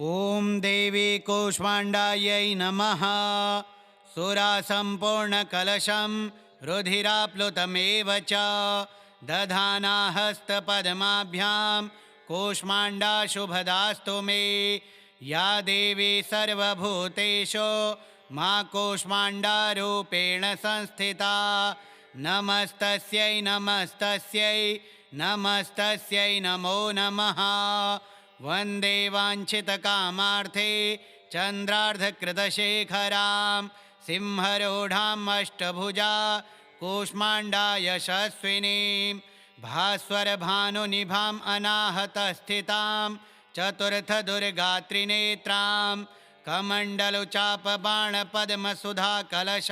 ॐ देवी कूष्माण्डायै नमः। सुरासम्पूर्णकलशं रुधिराप्लुतमेव च दधाना हस्तपद्माभ्यां कूष्माण्डा शुभदास्तु मे। या देवी सर्वभूतेषु मा कूष्माण्डारूपेण संस्थिता। नमस्तस्यै नमस्तस्यै नमस्तस्यै नमो नमः। वन्दे वाञ्छितकामार्थे चन्द्रार्धकृतशेखरां सिंहरूढाम् अष्टभुजा कूष्माण्डा यशस्विनीं भास्वरभानुनिभाम् अनाहतस्थितां चतुर्थदुर्गात्रिनेत्रां कमण्डलुचापबाणपद्मसुधाकलश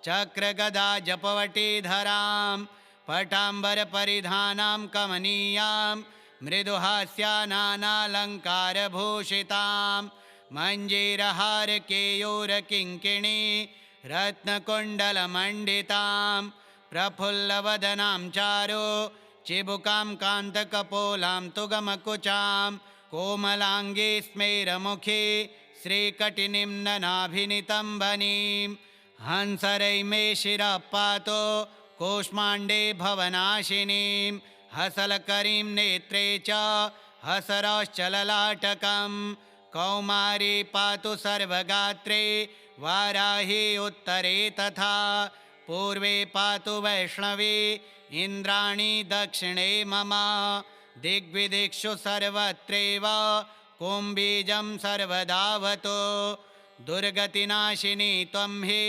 चक्रगदा जपवटीधरां पटाम्बरपरिधानां कमनीयां मृदुहास्यानालङ्कारभूषितां मञ्जीरहारकेयूरकिङ्किणी रत्नकुण्डलमण्डितां प्रफुल्लवदनां चारु चिबुकां कान्तकपोलां तुगमकुचां कोमलाङ्गी स्मेरमुखी श्रीकटिनीं ननाभिनितम्बनीं हंसरैमे शिरः पातु कूष्माण्डे भवनाशिनीं हसलकरीं नेत्रे च हसरश्चललाटकं कौमारी पातु सर्वगात्रे वाराही उत्तरे तथा पूर्वे पातु वैष्णवी इन्द्राणी दक्षिणे मम दिग्विदिक्षु सर्वत्रैव कुम्बीजं सर्वदावतु दुर्गतिनाशिनी त्वं हि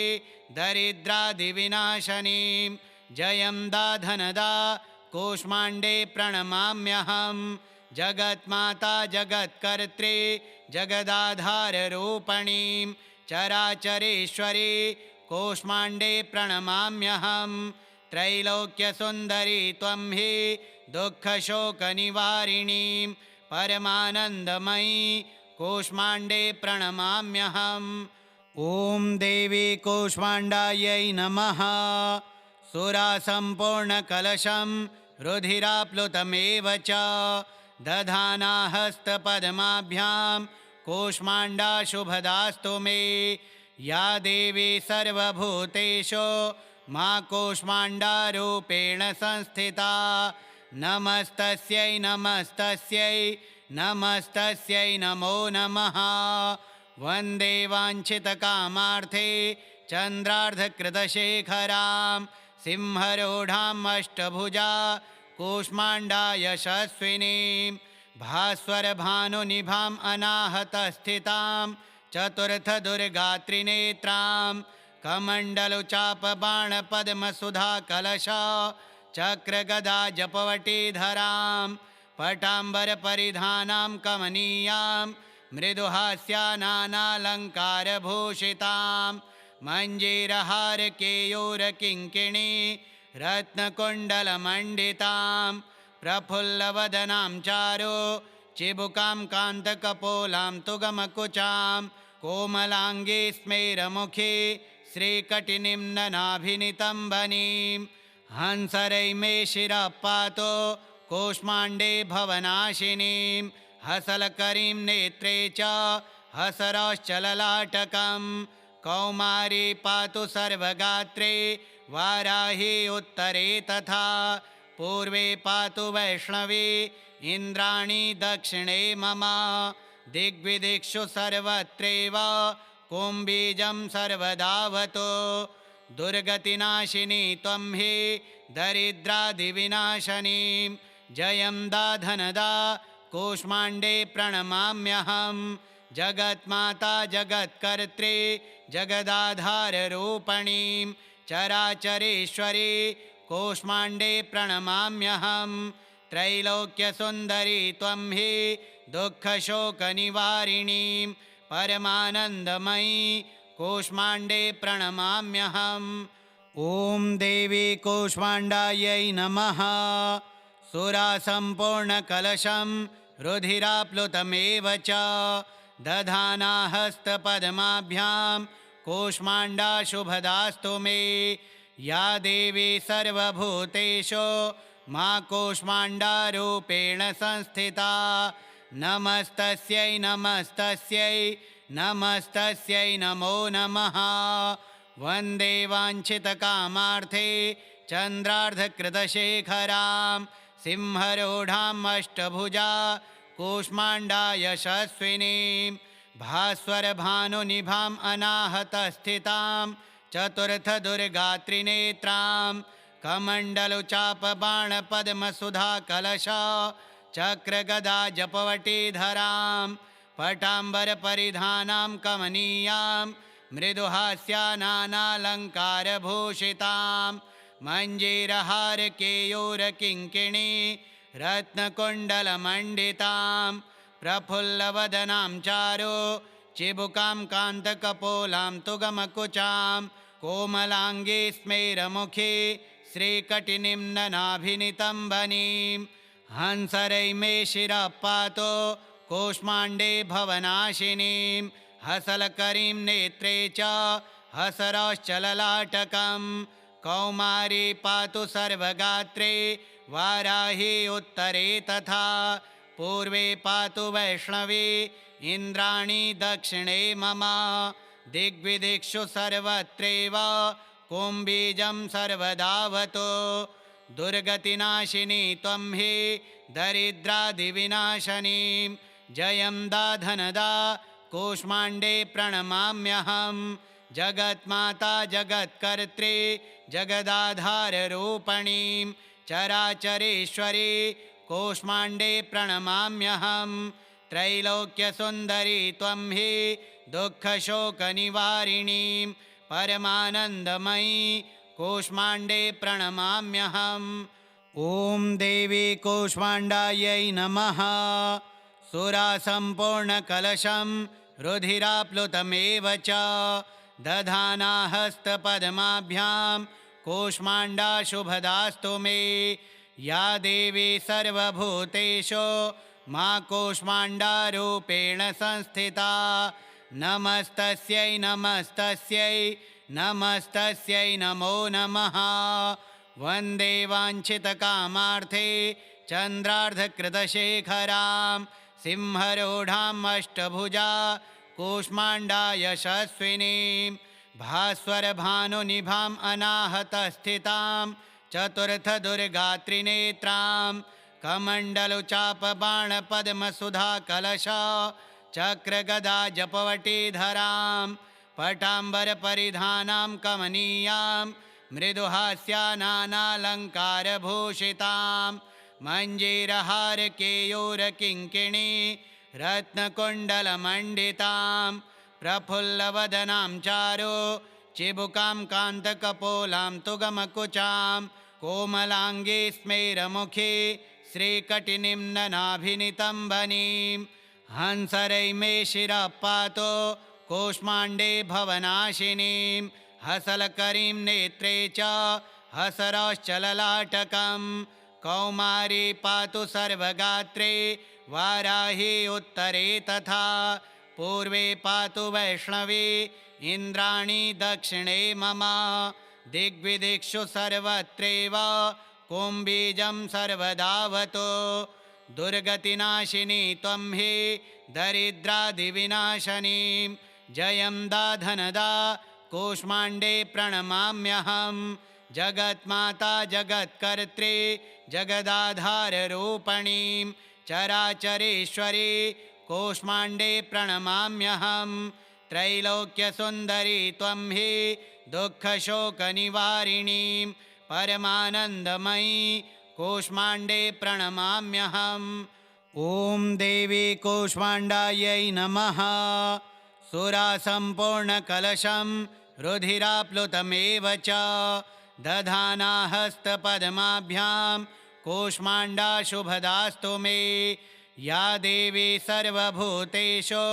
दरिद्रादिविनाशनीं जयं दाधनदा कूष्माण्डे प्रणमाम्यहं जगन्माता जगत्कर्त्री जगदाधाररूपणीं चराचरेश्वरी कूष्माण्डे प्रणमाम्यहं त्रैलोक्यसुन्दरी त्वं हि दुःखशोकनिवारिणीं परमानन्दमयी कूष्माण्डे प्रणमाम्यहम्। ॐ देवी कूष्माण्डायै नमः। सुरासम्पूर्णकलशं रुधिराप्लुतमेव च दधाना हस्तपद्माभ्यां कूष्माण्डा शुभदास्तु मे। या देवी सर्वभूतेषु मा कूष्माण्डारूपेण संस्थिता। नमस्तस्यै नमस्तस्यै नमस्तस्यै नमो नमः। वन्दे वाञ्छितकामार्थे चन्द्रार्धकृतशेखरां सिंहरूढाम् अष्टभुजा कूष्माण्डा यशस्विनीं भास्वरभानुनिभाम् अनाहतस्थितां चतुर्थदुर्गात्रिनेत्रां कमण्डलुचापबाणपद्मसुधाकलश चक्रगदा जपवटीधरां पटाम्बरपरिधानां कमनीयां मृदुहास्यानालङ्कारभूषितां मञ्जीरहारकेयूरकिङ्किणी रत्नकुण्डलमण्डितां प्रफुल्लवदनां चारु चिबुकां कान्तकपोलां तुगमकुचां कोमलाङ्गी स्मेरमुखी श्रीकटिनीं ननाभिनितम्बनीं हंसरैमे शिरः पातु कूष्माण्डे भवनाशिनीं हसलकरीं नेत्रे च हसरश्चललाटकं कौमारी पातु सर्वगात्रे वाराही उत्तरे तथा पूर्वे पातु वैष्णवी इन्द्राणी दक्षिणे मम दिग्विदिक्षु सर्वत्रैव कुम्बीजं सर्वदावतु दुर्गतिनाशिनी त्वं हि दरिद्रादिविनाशनीं जयं दाधनदा कूष्माण्डे प्रणमाम्यहं जगन्माता जगत्कर्त्री जगदाधाररूपणीं चराचरेश्वरी कूष्माण्डे प्रणमाम्यहं त्रैलोक्यसुन्दरी त्वं हि दुःखशोकनिवारिणीं परमानन्दमयी कूष्माण्डे प्रणमाम्यहम्। ॐ देवी कूष्माण्डायै नमः। सुरासम्पूर्णकलशं रुधिराप्लुतमेव च दधाना हस्तपद्माभ्यां कूष्माण्डा शुभदास्तु मे। या देवी सर्वभूतेषु मा कूष्माण्डारूपेण संस्थिता। नमस्तस्यै नमस्तस्यै नमस्तस्यै नमो नमः। वन्दे वाञ्छितकामार्थे चन्द्रार्धकृतशेखरां सिंहरूढाम् अष्टभुजा कूष्माण्डा यशस्विनीं भास्वरभानुनिभाम् अनाहतस्थितां चतुर्थदुर्गात्रिनेत्रां कमण्डलुचापबाणपद्मसुधाकलशा चक्रगदा जपवटीधरां पटाम्बरपरिधानां कमनीयां मृदुहास्यानानालङ्कारभूषितां मञ्जीरहारकेयूरकिङ्किणी रत्नकुण्डलमण्डितां प्रफुल्लवदनां चारु चिबुकां कान्तकपोलां तुगमकुचां कोमलाङ्गी स्मेरमुखी श्रीकटिनीं ननाभिनितम्बनीं हंसरैमे शिरः पातो कूष्माण्डे भवनाशिनीं हसलकरीं नेत्रे च हसरश्चललाटकं कौमारी पातु सर्वगात्रे वाराही उत्तरे तथा पूर्वे पातु वैष्णवी इन्द्राणी दक्षिणे मम दिग्विदिक्षु सर्वत्रैव कुम्बीजं सर्वदावतु दुर्गतिनाशिनी त्वं हि दरिद्रादिविनाशनीं जयं दाधनदा कूष्माण्डे प्रणमाम्यहं जगन्माता जगत्कर्त्री जगदाधाररूपणीं चराचरेश्वरी कूष्माण्डे प्रणमाम्यहं त्रैलोक्यसुन्दरी त्वं हि दुःखशोकनिवारिणीं परमानन्दमयी कूष्माण्डे प्रणमाम्यहम्। ॐ देवी कूष्माण्डायै नमः। सुरासम्पूर्णकलशं रुधिराप्लुतमेव च दधाना हस्तपद्माभ्यां कूष्माण्डा शुभदास्तु मे। या देवी सर्वभूतेषु मा कूष्माण्डारूपेण संस्थिता नमस्तस्यै नमस्तस्यै नमस्तस्यै नमो नमः। वन्दे वाञ्छितकामार्थे चन्द्रार्धकृतशेखरां सिंहरूढाम् अष्टभुजा कूष्माण्डा यशस्विनीं भास्वरभानुनिभाम् अनाहतस्थितां चतुर्थदुर्गात्रिनेत्रां कमण्डलुचापबाणपद्मसुधाकलशा चक्रगदा जपवटीधरां पटाम्बरपरिधानां कमनीयां मृदुहास्यानानालङ्कारभूषितां मञ्जीरहारकेयूरकिङ्किणी रत्नकुण्डलमण्डितां प्रफुल्लवदनां चारु चिबुकां कान्तकपोलां तुगमकुचां कोमलाङ्गी स्मेरमुखी श्रीकटिनीं ननाभिनितम्बनीं हंसरैमे शिरः पातो कूष्माण्डे भवनाशिनीं हसलकरीं नेत्रे च हसरश्चललाटकं कौमारी पातु सर्वगात्रे वाराही उत्तरे तथा पूर्वे पातु वैष्णवी इन्द्राणी दक्षिणे मम दिग्विदिक्षु सर्वत्रैव कुम्बीजं सर्वदावतु दुर्गतिनाशिनी त्वं हि दरिद्रादिविनाशनीं जयं दाधनदा कूष्माण्डे प्रणमाम्यहं जगन्माता जगत्कर्त्री जगदाधाररूपणीं चराचरेश्वरी कूष्माण्डे प्रणमाम्यहं त्रैलोक्यसुन्दरी त्वं हि दुःखशोकनिवारिणीं परमानन्दमयी कूष्माण्डे प्रणमाम्यहम्। ॐ देवी कूष्माण्डायै नमः। सुरासम्पूर्णकलशं रुधिराप्लुतमेव च दधाना हस्तपद्माभ्यां कूष्माण्डा शुभदास्तु मे। या देवी सर्वभूतेषु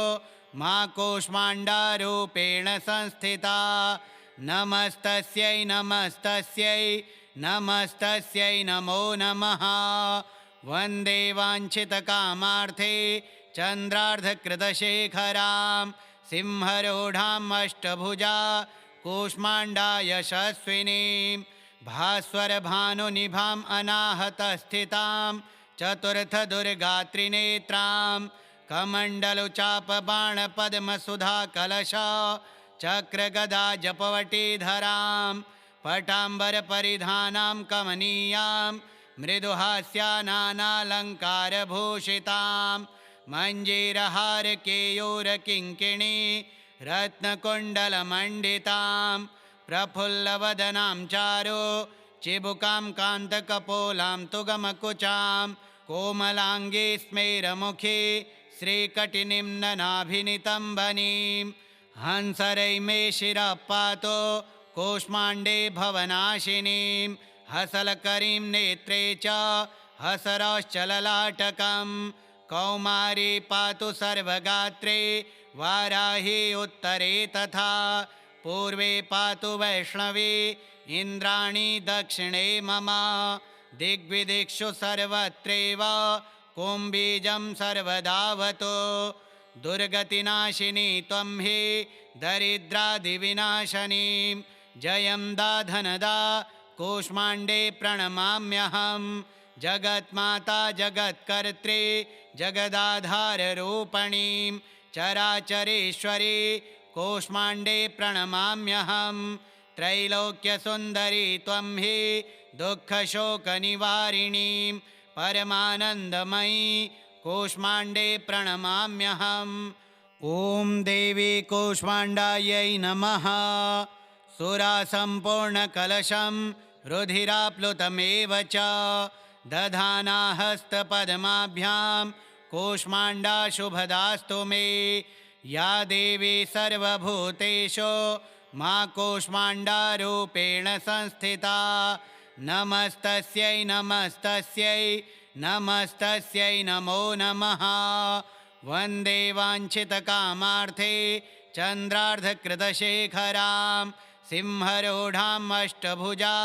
मा कूष्माण्डारूपेण संस्थिता नमस्तस्यै नमस्तस्यै नमस्तस्यै नमो नमः। वन्दे वाञ्छितकामार्थे चन्द्रार्धकृतशेखरां सिंहरूढाम् अष्टभुजा कूष्माण्डा यशस्विनीं भास्वरभानुनिभाम् अनाहतस्थितां चतुर्थदुर्गात्रिनेत्रां कमण्डलुचापबाणपद्मसुधाकलश चक्रगदा जपवटीधरां पटाम्बरपरिधानां कमनीयां मृदुहास्यानानालङ्कारभूषितां मञ्जीरहारकेयूरकिङ्किणी रत्नकुण्डलमण्डितां प्रफुल्लवदनां चारु चिबुकां कान्तकपोलां तुगमकुचां कोमलाङ्गी स्मेरमुखी श्रीकटिनीं ननाभिनितम्बनीं हंसरैमे शिरः पातो कूष्माण्डे भवनाशिनीं हसलकरीं नेत्रे च हसरश्चललाटकं कौमारी पातु सर्वगात्रे वाराही उत्तरे तथा पूर्वे पातु वैष्णवी इन्द्राणी दक्षिणे मम दिग्विदिक्षु सर्वत्रैव कुम्बीजं सर्वदावतु दुर्गतिनाशिनी त्वं हि दरिद्रादिविनाशनीं जयं दाधनदा कूष्माण्डे प्रणमाम्यहं जगन्माता जगत्कर्त्री जगदाधाररूपणीं चराचरेश्वरी कूष्माण्डे प्रणमाम्यहं त्रैलोक्यसुन्दरी त्वं हि दुःखशोकनिवारिणीं परमानन्दमयी कूष्माण्डे प्रणमाम्यहम् ॐ देवी कूष्माण्डायै नमः सुरासम्पूर्णकलशं रुधिराप्लुतमेव च दधाना हस्तपद्माभ्यां कूष्माण्डा शुभदास्तु मे या देवी सर्वभूतेषु मा कूष्माण्डारूपेण संस्थिता नमस्तस्यै नमस्तस्यै नमस्तस्यै नमो नमः वन्दे वाञ्छितकामार्थे चन्द्रार्धकृतशेखरां सिंहरूढाम् अष्टभुजा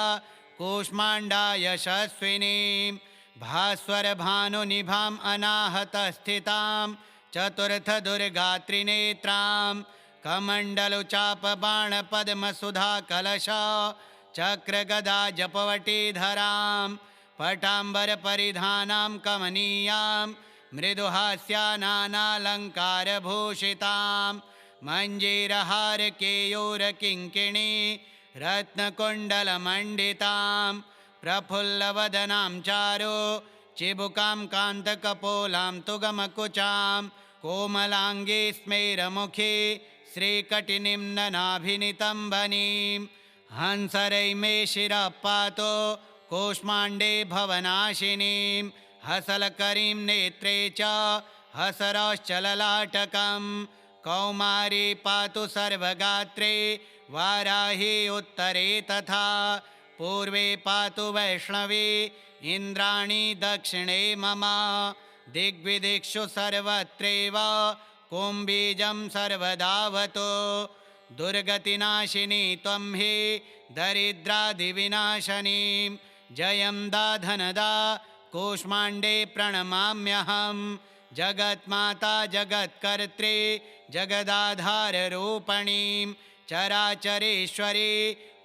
कूष्माण्डा यशस्विनीं भास्वरभानुनिभाम् अनाहतस्थितां चतुर्थदुर्गात्रिनेत्रां कमण्डलुचापबाणपद्मसुधाकलश चक्रगदा जपवटीधरां पटाम्बरपरिधानां कमनीयां मृदुहास्यानानालङ्कारभूषितां मञ्जीरहारकेयूरकिङ्किणी रत्नकुण्डलमण्डितां प्रफुल्लवदनां चारु चिबुकां कान्तकपोलां तुगमकुचां कोमलाङ्गी स्मेरमुखी श्रीकटिनीं ननाभिनितम्बनीं हंसरैमे शिरः पातो कूष्माण्डे भवनाशिनीं हसलकरीं नेत्रे च हसरश्चललाटकं कौमारी पातु सर्वगात्रे वाराही उत्तरे तथा पूर्वे पातु वैष्णवी इन्द्राणी दक्षिणे मम दिग्विदिक्षु सर्वत्रैव कुम्बीजं सर्वदावतु दुर्गतिनाशिनी त्वं हि दरिद्रादिविनाशनीं जयं दाधनदा कूष्माण्डे प्रणमाम्यहं जगन्माता जगत्कर्त्री जगदाधाररूपणीं चराचरेश्वरी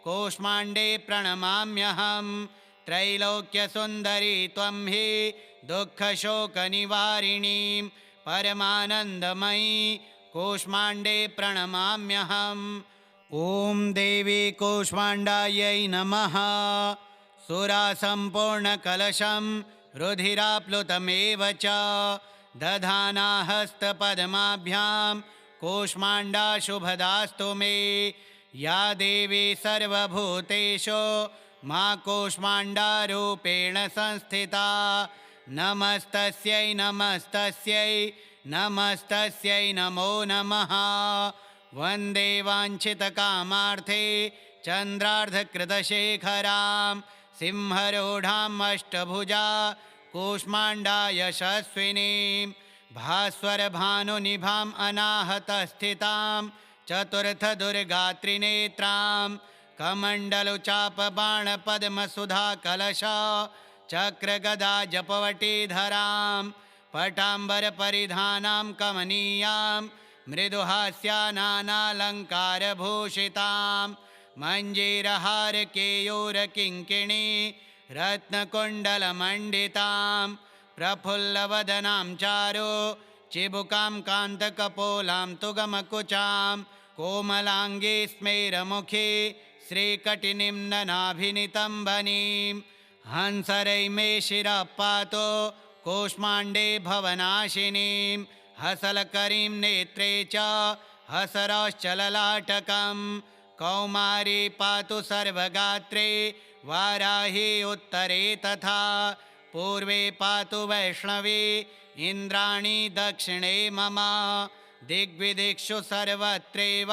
कूष्माण्डे प्रणमाम्यहं त्रैलोक्यसुन्दरी त्वं हि दुःखशोकनिवारिणीं परमानन्दमयी कूष्माण्डे प्रणमाम्यहम् ॐ देवी कूष्माण्डायै नमः सुरासम्पूर्णकलशं रुधिराप्लुतमेव च दधाना हस्तपद्माभ्यां कूष्माण्डा शुभदास्तु मे या देवी सर्वभूतेषु मा कूष्माण्डारूपेण संस्थिता नमस्तस्यै नमस्तस्यै नमस्तस्यै नमो नमः वन्दे वाञ्छितकामार्थे चन्द्रार्धकृतशेखरां सिंहरूढाम् अष्टभुजा कूष्माण्डा यशस्विनीं भास्वरभानुनिभाम् अनाहतस्थितां चतुर्थदुर्गात्रिनेत्रां कमण्डलुचापबाणपद्मसुधाकलश चक्रगदा जपवटीधरां पटाम्बरपरिधानां कमनीयां मृदुहास्यानानालङ्कारभूषितां मञ्जीरहारकेयूरकिङ्किणी रत्नकुण्डलमण्डितां प्रफुल्लवदनां चारु चिबुकां कान्तकपोलां तुगमकुचां कोमलाङ्गी स्मेरमुखी श्रीकटिनीं ननाभिनितम्बनीं हंसरैमे शिरः पातु कूष्माण्डे भवनाशिनीं हसलकरीं नेत्रे च हसरश्चललाटकं कौमारी पातु सर्वगात्रे वाराही उत्तरे तथा पूर्वे पातु वैष्णवी इन्द्राणी दक्षिणे मम दिग्विदिक्षु सर्वत्रैव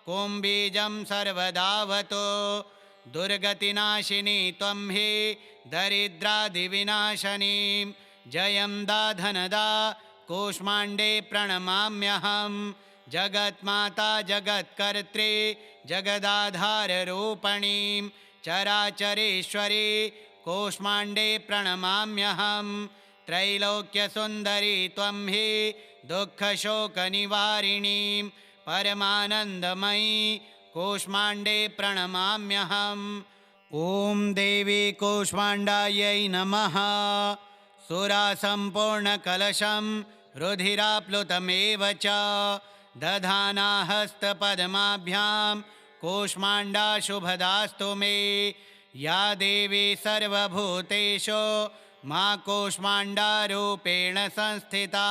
कुम्बीजं सर्वदावतु दुर्गतिनाशिनी त्वं हि दरिद्रादिविनाशनीं जयं दाधनदा कूष्माण्डे प्रणमाम्यहं जगन्माता जगत्कर्त्री जगदाधाररूपणीं चराचरेश्वरी कूष्माण्डे प्रणमाम्यहं त्रैलोक्यसुन्दरी त्वं हि दुःखशोकनिवारिणीं परमानन्दमयी कूष्माण्डे प्रणमाम्यहम् ॐ देवी कूष्माण्डायै नमः सुरासम्पूर्णकलशं रुधिराप्लुतमेव च दधाना हस्तपद्माभ्यां कूष्माण्डा शुभदास्तु मे या देवी सर्वभूतेषु मा कूष्माण्डारूपेण संस्थिता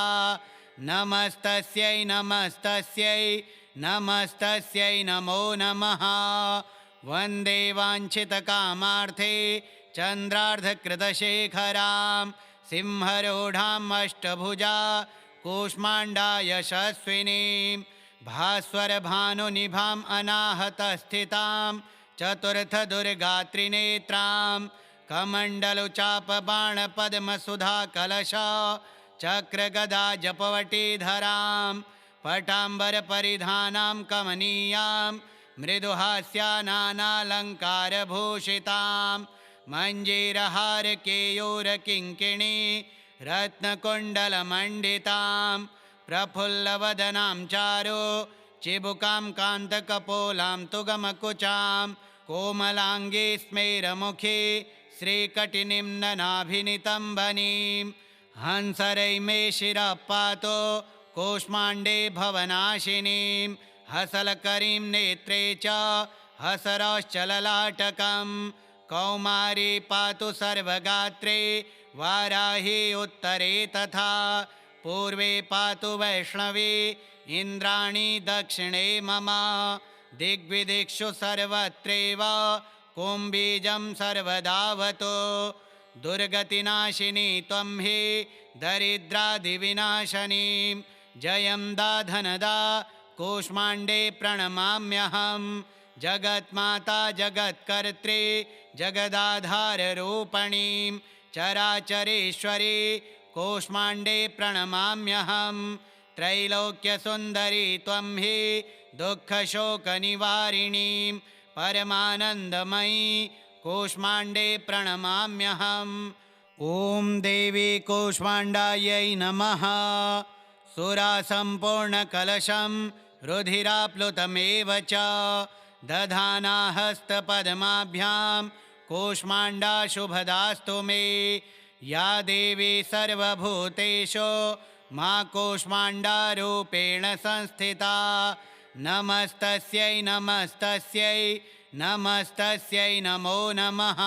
नमस्तस्यै नमस्तस्यै नमस्तस्यै नमो नमः वन्दे वाञ्छितकामार्थे चन्द्रार्धकृतशेखरां सिंहरूढाम् अष्टभुजा कूष्माण्डा यशस्विनीं भास्वरभानुनिभाम् अनाहतस्थितां चतुर्थदुर्गात्रिनेत्रां कमण्डलुचापबाणपद्मसुधाकलशा चक्रगदा जपवटीधरां पटाम्बरपरिधानां कमनीयां मृदुहास्या नानालङ्कारभूषितां मञ्जीरहारकेयूरकिङ्किणी रत्नकुण्डलमण्डितां प्रफुल्लवदनां चारु चिबुकां कान्तकपोलां तुगमकुचां कोमलाङ्गी स्मेरमुखी श्रीकटिनीं ननाभिनितम्बनीं हंसरैमे शिरः पातु कूष्माण्डे भवनाशिनीं हसलकरीं नेत्रे च हसरश्चललाटकं कौमारी पातु सर्वगात्रे वाराही उत्तरे तथा पूर्वे पातु वैष्णवी इन्द्राणी दक्षिणे मम दिग्विदिक्षु सर्वत्रैव कुम्बीजं सर्वदावतु दुर्गतिनाशिनी त्वं हि दरिद्रादिविनाशनीं जयं दाधनदा कूष्माण्डे प्रणमाम्यहं जगन्माता जगत्कर्त्री जगदाधाररूपणीं चराचरेश्वरी कूष्माण्डे प्रणमाम्यहं त्रैलोक्यसुन्दरी त्वं हि दुःखशोकनिवारिणीं परमानन्दमयी कूष्माण्डे प्रणमाम्यहम् ॐ देवी कूष्माण्डायै नमः सुरासम्पूर्णकलशं रुधिराप्लुतमेव च दधाना हस्तपद्माभ्यां कूष्माण्डा शुभदास्तु मे या देवी सर्वभूतेषु मा कूष्माण्डारूपेण संस्थिता नमस्तस्यै नमस्तस्यै नमस्तस्यै नमो नमः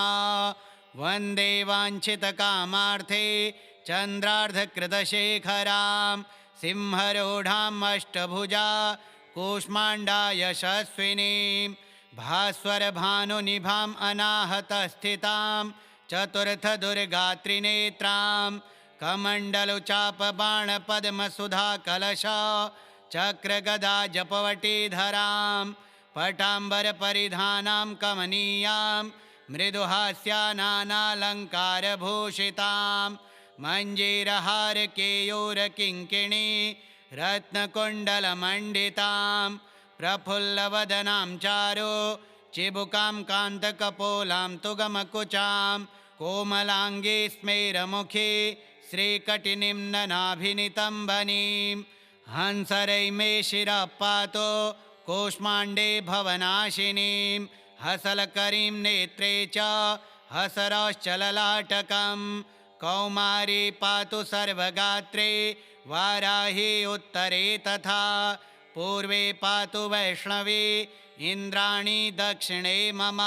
वन्दे वाञ्छितकामार्थे चन्द्रार्धकृतशेखरां सिंहरूढाम् अष्टभुजा कूष्माण्डा यशस्विनीं भास्वरभानुनिभाम् अनाहतस्थितां चतुर्थदुर्गात्रिनेत्रां कमण्डलुचापबाणपद्मसुधाकलशा चक्रगदा जपवटीधरां पटाम्बरपरिधानां कमनीयां मृदुहास्या नानालङ्कारभूषितां मञ्जीरहारकेयूरकिङ्किणी रत्नकुण्डलमण्डितां प्रफुल्लवदनां चारु चिबुकां कान्तकपोलां तुगमकुचां कोमलाङ्गी स्मेरमुखी श्रीकटिनीं ननाभिनितम्बनीं हंसरैमे शिरः पातु कूष्माण्डे भवनाशिनीं हसलकरीं नेत्रे च हसरश्चललाटकं कौमारी पातु सर्वगात्रे वाराही उत्तरे तथा पूर्वे पातु वैष्णवी इन्द्राणी दक्षिणे मम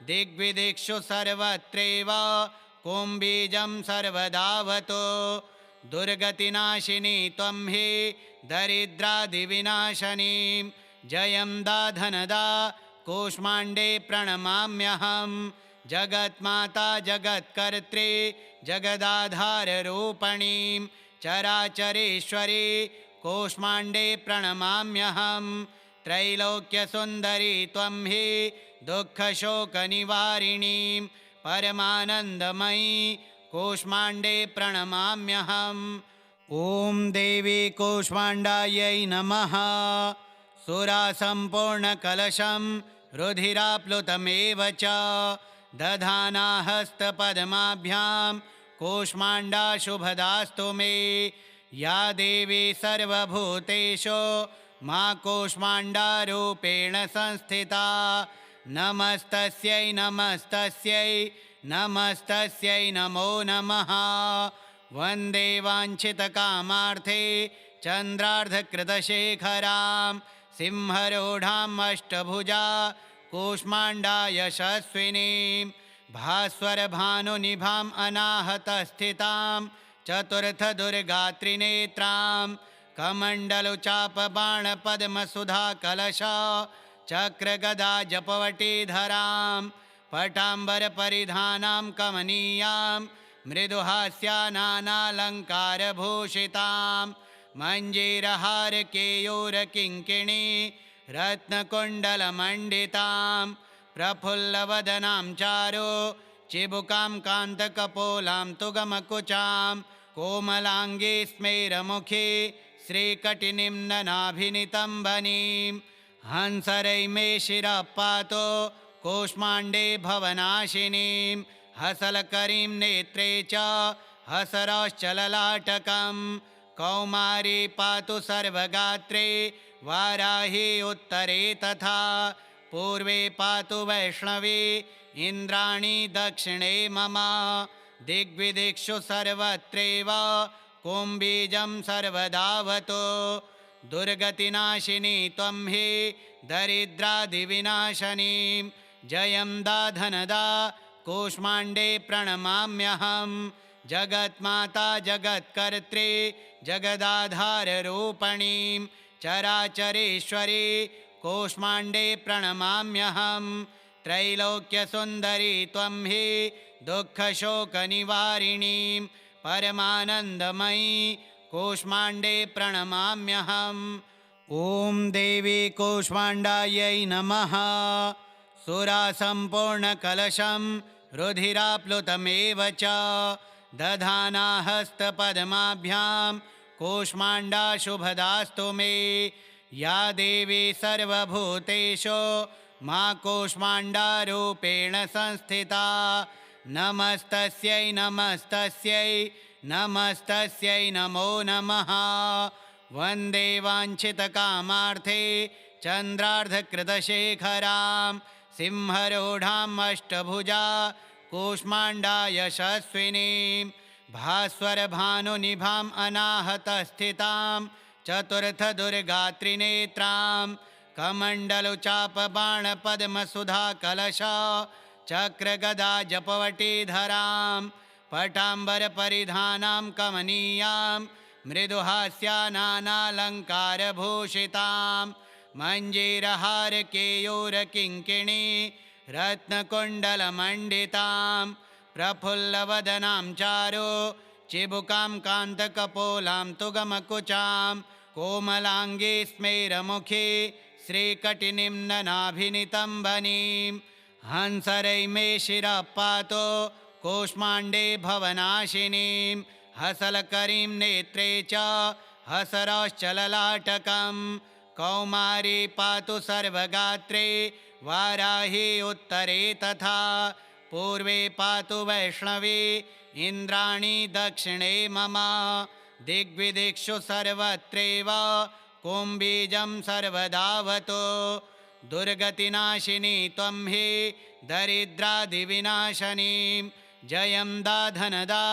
दिग्विदिक्षु सर्वत्रैव कुम्बीजं सर्वदावतो दुर्गतिनाशिनी त्वं हि दरिद्रादिविनाशनी जयं दाधनदा कूष्माण्डे प्रणमाम्यहं जगन्माता जगत्कर्त्री जगदाधाररूपिणीं चराचरेश्वरी कूष्माण्डे प्रणमाम्यहं त्रैलोक्यसुन्दरी त्वं हि दुःखशोकनिवारिणीं परमानन्दमयी कूष्माण्डे प्रणमाम्यहम् ॐ देवी कूष्माण्डायै नमः सुरासम्पूर्णकलशं रुधिराप्लुतमेव च दधाना हस्तपद्माभ्यां कूष्माण्डा शुभदास्तु मे या देवी सर्वभूतेषु मा कूष्माण्डारूपेण संस्थिता नमस्तस्यै नमस्तस्यै नमस्तस्यै नमो नमः वन्दे वाञ्छितकामार्थे चन्द्रार्धकृतशेखरां सिंहरूढाम् अष्टभुजा कूष्माण्डा यशस्विनीं भास्वरभानुनिभाम् अनाहतस्थितां चतुर्थदुर्गात्रिनेत्रां कमण्डलुचापबाणपद्मसुधाकलशा चक्रगदा जपवटीधरां पटाम्बरपरिधानां कमनीयां मृदुहास्यानालङ्कारभूषितां मञ्जीरहारकेयूरकिङ्किणी रत्नकुण्डलमण्डितां प्रफुल्लवदनां चारु चिबुकां कान्तकपोलां तुगमकुचां कोमलाङ्गी स्मेरमुखी श्रीकटिनिम्ननाभिनितम्बनीं हंसरैमे शिरः पातु कूष्माण्डे भवनाशिनीं हसलकरीं नेत्रे च हसरश्चललाटकं कौमारी पातु सर्वगात्रे वाराही उत्तरे तथा पूर्वे पातु वैष्णवी इन्द्राणी दक्षिणे मम दिग्विदिक्षु सर्वत्रैव कुम्बीजं सर्वदावतो दुर्गतिनाशिनी त्वं हि दरिद्रादिविनाशनीं जयं दाधनदा कूष्माण्डे प्रणमाम्यहं जगन्माता जगत्कर्त्री जगदाधाररूपिणीं चराचरेश्वरी कूष्माण्डे प्रणमाम्यहं त्रैलोक्यसुन्दरी त्वं हि दुःखशोकनिवारिणीं परमानन्दमयी कूष्माण्डे प्रणमाम्यहम् ॐ देवी कूष्माण्डायै नमः सुरासम्पूर्णकलशं रुधिराप्लुतमेव च दधाना हस्तपद्माभ्यां कूष्माण्डा शुभदास्तु मे या देवी सर्वभूतेषु मा कूष्माण्डारूपेण संस्थिता नमस्तस्यै नमस्तस्यै नमस्तस्यै नमो नमः वन्दे वाञ्छितकामार्थे चन्द्रार्धकृतशेखरां सिंहरूढाम् अष्टभुजा कूष्माण्डा यशस्विनीं भास्वरभानुनिभाम् अनाहतस्थितां चतुर्थदुर्गात्रिनेत्रां कमण्डलुचापबाणपद्मसुधाकलशा चक्रगदा जपवटीधरां पटाम्बरपरिधानां कमनीयां मृदुहास्यानालङ्कारभूषितां मञ्जीरहारकेयूरकिङ्किणी रत्नकुण्डलमण्डितां प्रफुल्लवदनां चारु चिबुकां कान्तकपोलां तुगमकुचां कोमलाङ्गी स्मेरमुखी श्रीकटिनिम्ननाभिनितम्बनीं हंसरैमे शिरः पातु कूष्माण्डे भवनाशिनीं हसलकरीं नेत्रे च हसरश्चललाटकं कौमारी पातु सर्वगात्रे वाराही उत्तरे तथा पूर्वे पातु वैष्णवी इन्द्राणी दक्षिणे मम दिग्विदिक्षु सर्वत्रैव कुम्बीजं सर्वदावतो दुर्गतिनाशिनी त्वं हि दरिद्रादिविनाशनीं जयं दाधनदा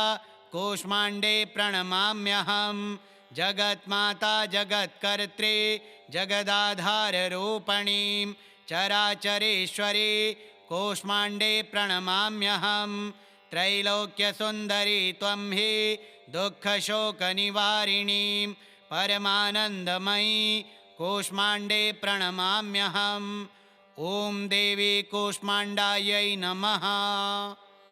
कूष्माण्डे प्रणमाम्यहं जगन्माता जगत्कर्त्री जगदाधाररूपिणीं चराचरेश्वरी कूष्माण्डे प्रणमाम्यहं त्रैलोक्यसुन्दरी त्वं हि दुःखशोकनिवारिणीं परमानन्दमयी कूष्माण्डे प्रणमाम्यहम् ॐ देवी कूष्माण्डायै नमः।